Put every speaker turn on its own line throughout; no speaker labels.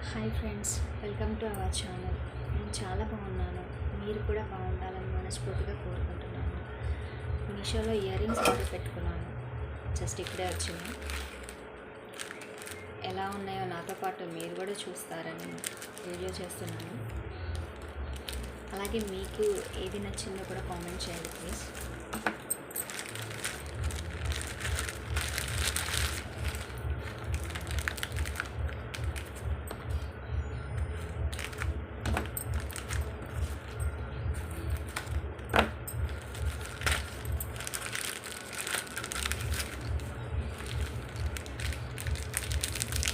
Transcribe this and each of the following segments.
Hi friends, welcome to our channel. నేను చాలా బాగున్నాను. మీరు కూడా బాగుండాలని మనస్ఫూర్తిగా కోరుకుంటున్నాను. మీషోలో ఇయర్ రింగ్స్ ఆర్డర్ పెట్టుకున్నాను. జస్ట్ ఇప్పుడే వచ్చింది. ఎలా ఉన్నాయో నాతో పాటు మీరు కూడా చూస్తారని వీడియో చేస్తున్నాను. అలాగే మీకు ఏది నచ్చిందో కూడా కామెంట్ చేయండి ప్లీజ్.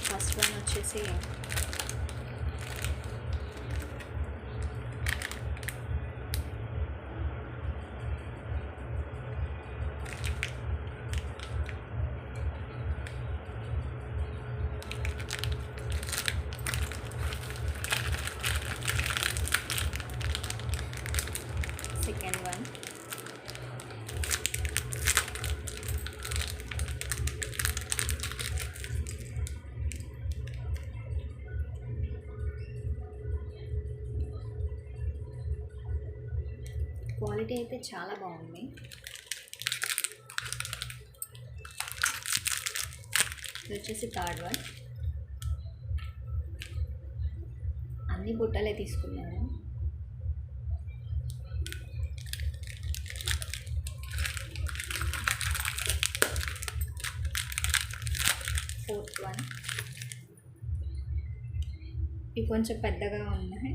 ఫస్ట్ వన్ వచ్చేసి సెకండ్ వన్, క్వాలిటీ అయితే చాలా బాగుంది. ఇది వచ్చేసి థర్డ్ వన్. అన్ని బుట్టలే తీసుకున్నాను. ఫోర్త్ వన్, ఇవి కొంచెం పెద్దగా ఉన్నాయి.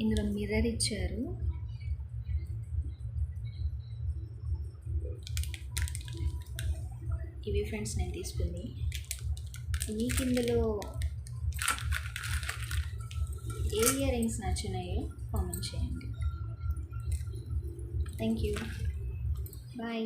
ఇందులో మిర్రర్ ఇచ్చారు. ఇవి ఫ్రెండ్స్ నేను తీసుకుంది. మీకు ఇందులో ఏ ఇయర్ రింగ్స్ నచ్చినాయో కామెంట్ చేయండి. Thank you, bye.